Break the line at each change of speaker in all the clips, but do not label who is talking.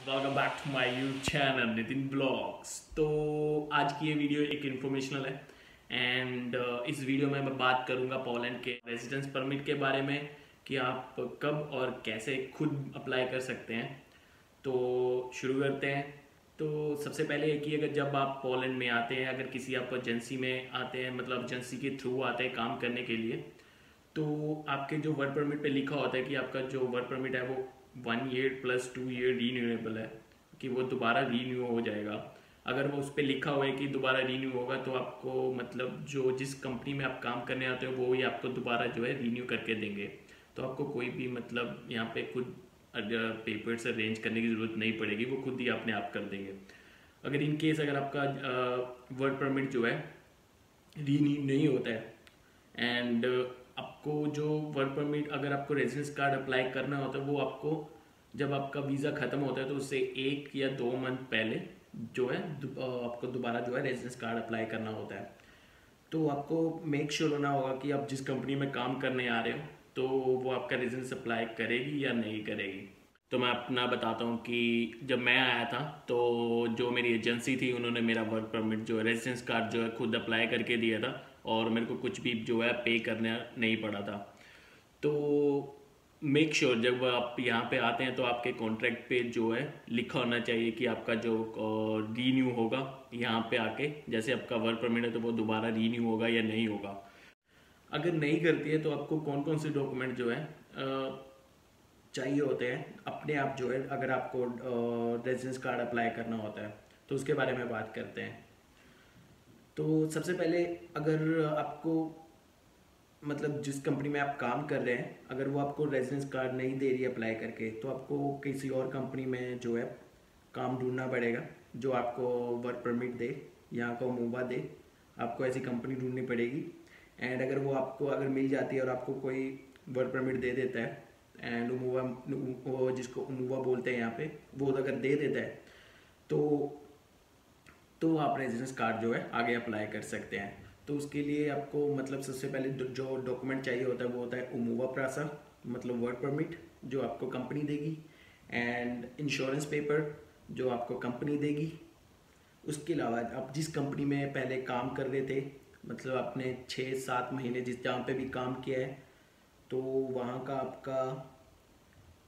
Welcome back to my YouTube channel Nitin blogs. तो आज की ये वीडियो एक इन्फॉर्मेशनल है एंड इस वीडियो में मैं बात करूंगा पोलैंड के रेजिडेंस परमिट के बारे में कि आप कब और कैसे खुद अप्लाई कर सकते हैं। तो शुरू करते हैं। तो सबसे पहले कि अगर जब आप पोलैंड में आते हैं, अगर किसी आप एजेंसी में आते हैं, मतलब एजेंसी के थ्रू आते हैं काम करने के लिए, तो आपके जो वर्क परमिट पे लिखा होता है कि आपका जो वर्क परमिट है वो 1 ईयर प्लस 2 ईयर रीन्यूएबल है, कि वो दोबारा रीन्यू हो जाएगा। अगर वो उस पर लिखा हुआ है कि दोबारा रीन्यू होगा तो आपको मतलब जो जिस कंपनी में आप काम करने आते हो वो ही आपको दोबारा जो है रीन्यू करके देंगे। तो आपको कोई भी मतलब यहाँ पे खुद पेपर्स अरेंज करने की ज़रूरत नहीं पड़ेगी, वो खुद ही अपने आप कर देंगे। अगर इन केस अगर आपका वर्क परमिट जो है रीन्यू नहीं होता है एंड आपको जो वर्क परमिट, अगर आपको रेजिडेंस कार्ड अप्लाई करना होता है वो आपको जब आपका वीज़ा ख़त्म होता है तो उससे 1 या 2 मंथ पहले जो है आपको दोबारा जो है रेजिडेंस कार्ड अप्लाई करना होता है। तो आपको मेक श्योर होना होगा कि आप जिस कंपनी में काम करने आ रहे हो तो वो आपका रेजिडेंस अप्लाई करेगी या नहीं करेगी। तो मैं अपना बताता हूँ कि जब मैं आया था तो जो मेरी एजेंसी थी उन्होंने मेरा वर्क परमिट जो है रेजिडेंस कार्ड जो है खुद अप्लाई करके दिया था और मेरे को कुछ भी जो है पे करना नहीं पड़ा था। तो मेक श्योर जब आप यहाँ पे आते हैं तो आपके कॉन्ट्रैक्ट पे जो है लिखा होना चाहिए कि आपका जो रीन्यू होगा यहाँ पे आके, जैसे आपका वर्क परमिट है तो वो दोबारा रीन्यू होगा या नहीं होगा। अगर नहीं करती है तो आपको कौन कौन से डॉक्यूमेंट जो है चाहिए होते हैं अपने आप जो है, अगर आपको रेजिडेंस कार्ड अप्लाई करना होता है तो उसके बारे में बात करते हैं। तो सबसे पहले अगर आपको मतलब जिस कंपनी में आप काम कर रहे हैं अगर वो आपको रेजिडेंस कार्ड नहीं दे रही है अप्लाई करके, तो आपको किसी और कंपनी में जो है काम ढूंढना पड़ेगा जो आपको वर्क परमिट दे, यहाँ को मूवा दे। आपको ऐसी कंपनी ढूंढनी पड़ेगी एंड अगर वो आपको अगर मिल जाती है और आपको कोई वर्क परमिट दे देता है एंड वो जिसको मूवा बोलते हैं यहाँ पे, वो अगर दे देता है तो आप रेजिडेंस कार्ड जो है आगे अप्लाई कर सकते हैं। तो उसके लिए आपको मतलब सबसे पहले जो डॉक्यूमेंट चाहिए होता है वो होता है उमूवा प्रासा, मतलब वर्क परमिट जो आपको कंपनी देगी, एंड इंश्योरेंस पेपर जो आपको कंपनी देगी। उसके अलावा आप जिस कंपनी में पहले काम कर रहे थे, मतलब आपने 6-7 महीने जिस जहाँ पे भी काम किया है तो वहाँ का आपका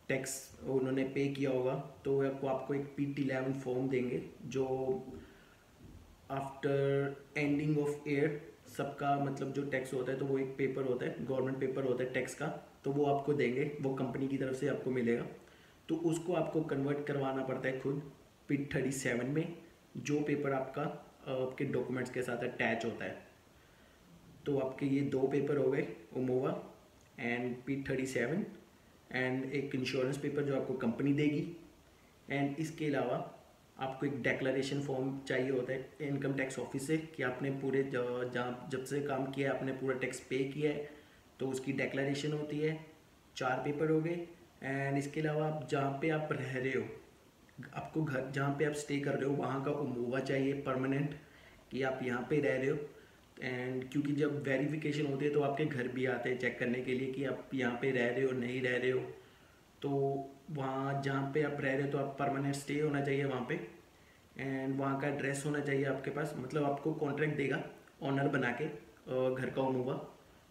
टैक्स उन्होंने पे किया होगा, तो आपको एक PT11 फॉर्म देंगे जो आफ्टर एंडिंग ऑफ ईयर सबका मतलब जो टैक्स होता है तो वो एक पेपर होता है, गवर्नमेंट पेपर होता है टैक्स का, तो वो आपको देंगे, वो कंपनी की तरफ से आपको मिलेगा। तो उसको आपको कन्वर्ट करवाना पड़ता है खुद P37 में, जो पेपर आपका आपके डॉक्यूमेंट्स के साथ अटैच होता है। तो आपके ये 2 पेपर हो गए, उमोवा एंड P37, एंड एक इंश्योरेंस पेपर जो आपको कंपनी देगी। एंड इसके अलावा आपको एक डेक्लरेशन फॉर्म चाहिए होता है इनकम टैक्स ऑफिस से कि आपने पूरे जहाँ जब से काम किया है आपने पूरा टैक्स पे किया है, तो उसकी डेक्लरेशन होती है। 4 पेपर हो गए। एंड इसके अलावा आप जहाँ पे आप रह रहे हो, आपको घर जहाँ पे आप स्टे कर रहे हो वहाँ का उमूवा चाहिए परमानेंट कि आप यहाँ पे रह रहे हो। एंड क्योंकि जब वेरिफिकेशन होती है तो आपके घर भी आते हैं चेक करने के लिए कि आप यहाँ पे रह रहे हो नहीं रह रहे हो, तो वहाँ जहाँ पे आप रह रहे हो तो आप परमानेंट स्टे होना चाहिए वहाँ पे। एंड वहाँ का एड्रेस होना चाहिए आपके पास, मतलब आपको कॉन्ट्रैक्ट देगा ऑनर बना के घर का उमूवा,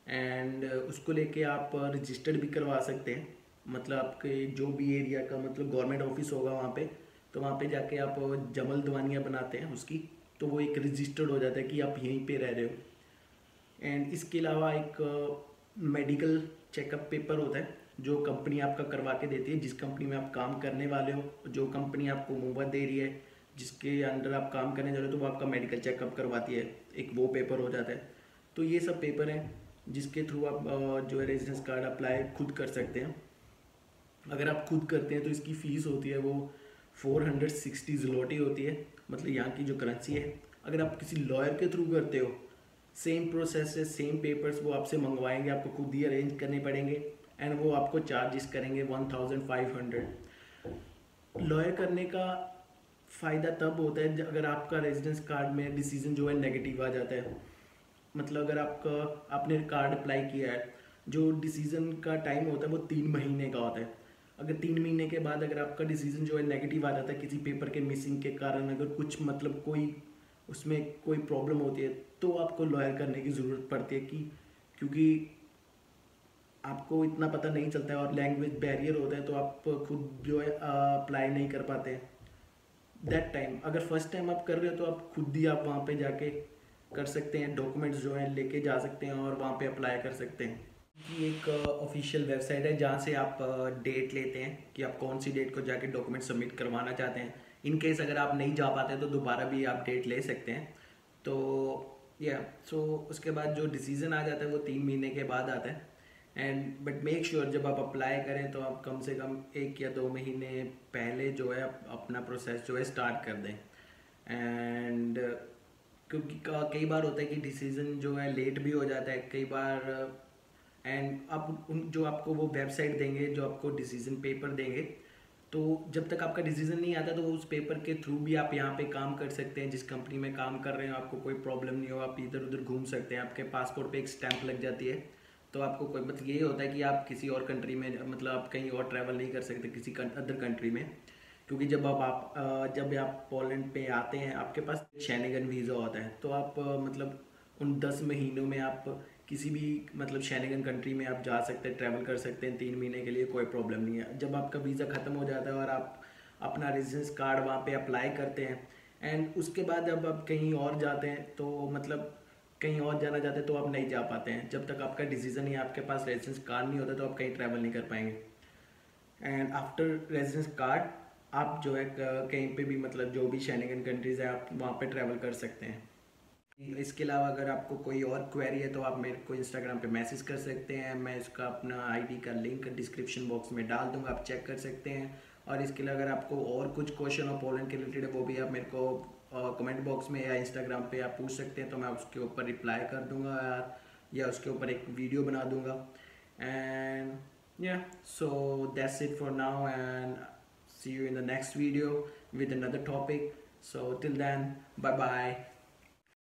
एंड उसको लेके आप रजिस्टर्ड भी करवा सकते हैं। मतलब आपके जो भी एरिया का मतलब गवर्नमेंट ऑफिस होगा वहाँ पे, तो वहाँ पे जाके आप जमल दवानियाँ बनाते हैं उसकी, तो वो एक रजिस्टर्ड हो जाता है कि आप यहीं पे रह रहे हो। एंड इसके अलावा एक मेडिकल चेकअप पेपर होता है जो कंपनी आपका करवा के देती है, जिस कंपनी में आप काम करने वाले हो, जो कंपनी आपको मूवा दे रही है, जिसके अंडर आप काम करने जा रहे हो, तो वो आपका मेडिकल चेकअप करवाती है, एक वो पेपर हो जाता है। तो ये सब पेपर हैं जिसके थ्रू आप जो है रेजिडेंस कार्ड अप्लाई खुद कर सकते हैं। अगर आप खुद करते हैं तो इसकी फ़ीस होती है वो 460 ज़लोटी होती है, मतलब यहाँ की जो करेंसी है। अगर आप किसी लॉयर के थ्रू करते हो सेम प्रोसेस है, सेम पेपर्स वो आपसे मंगवाएंगे, आपको खुद ही अरेंज करने पड़ेंगे एंड वो आपको चार्जेस करेंगे 1500। लॉयर करने का फ़ायदा तब होता है अगर आपका रेजिडेंस कार्ड में डिसीजन जो है नेगेटिव आ जाता है। मतलब अगर आपने कार्ड अप्लाई किया है, जो डिसीजन का टाइम होता है वो 3 महीने का होता है।
अगर 3 महीने के बाद अगर आपका डिसीजन जो है नेगेटिव आ जाता है किसी पेपर के मिसिंग के कारण, अगर कुछ मतलब कोई उसमें कोई प्रॉब्लम होती है, तो आपको लॉयर करने की ज़रूरत पड़ती है, कि क्योंकि आपको इतना पता नहीं चलता है और लैंग्वेज बैरियर होता है, तो आप खुद जो है अप्लाई नहीं कर पाते हैं दैट टाइम। अगर फर्स्ट टाइम आप कर रहे हो तो आप खुद ही आप वहाँ पे जाके कर सकते हैं, डॉक्यूमेंट्स जो है लेके जा सकते हैं और वहाँ पे अप्लाई कर सकते हैं। कि एक ऑफिशियल वेबसाइट है जहाँ से आप डेट लेते हैं कि आप कौन सी डेट को जाके डॉक्यूमेंट सबमिट करवाना चाहते हैं। इन केस अगर आप नहीं जा पाते तो दोबारा भी आप डेट ले सकते हैं। तो या सो उसके बाद जो डिसीज़न आ जाता है वो 3 महीने के बाद आता है। एंड बट मेक श्योर जब आप अप्लाई करें तो आप कम से कम 1 या 2 महीने पहले जो है अपना प्रोसेस जो है स्टार्ट कर दें। एंड क्योंकि कई बार होता है कि डिसीज़न जो है लेट भी हो जाता है कई बार। एंड आप उन जो आपको वो वेबसाइट देंगे, जो आपको डिसीजन पेपर देंगे, तो जब तक आपका डिसीजन नहीं आता तो उस पेपर के थ्रू भी आप यहाँ पे काम कर सकते हैं। जिस कंपनी में काम कर रहे हो आपको कोई प्रॉब्लम नहीं हो, आप इधर उधर घूम सकते हैं। आपके पासपोर्ट पे एक स्टैंप लग जाती है, तो आपको कोई मतलब ये होता है कि आप किसी और कंट्री में मतलब आप कहीं और ट्रैवल नहीं कर सकते किसी अदर कंट्री में। क्योंकि जब आप पोलैंड पे आते हैं आपके पास शेंगेन वीज़ा होता है, तो आप मतलब उन 10 महीनों में आप किसी भी मतलब शेंगेन कंट्री में आप जा सकते हैं, ट्रैवल कर सकते हैं 3 महीने के लिए, कोई प्रॉब्लम नहीं है। जब आपका वीज़ा ख़त्म हो जाता है और आप अपना रेजिडेंस कार्ड वहाँ पे अप्लाई करते हैं, एंड उसके बाद जब आप कहीं और जाते हैं तो मतलब कहीं और जाना चाहते हैं तो आप नहीं जा पाते हैं। जब तक आपका डिसीजन ही आपके पास रेजिडेंस कार्ड नहीं होता तो आप कहीं ट्रैवल नहीं कर पाएंगे। एंड आफ्टर रेजिडेंस कार्ड आप जो है कहीं पे भी मतलब जो भी शेंगेन कंट्रीज़ है आप वहाँ पे ट्रैवल कर सकते हैं। इसके अलावा अगर आपको कोई और क्वेरी है तो आप मेरे को इंस्टाग्राम पे मैसेज कर सकते हैं। मैं इसका अपना आईडी का लिंक डिस्क्रिप्शन बॉक्स में डाल दूंगा, आप चेक कर सकते हैं। और इसके अलावा अगर आपको और कुछ क्वेश्चन हो पोलैंड के रिलेटेड वो भी आप मेरे को कमेंट बॉक्स में या इंस्टाग्राम पे आप पूछ सकते हैं, तो मैं उसके ऊपर रिप्लाई कर दूंगा या उसके ऊपर एक वीडियो बना दूंगा। एंड या so that's it for now and see you in the next video with another topic. So till then, bye bye.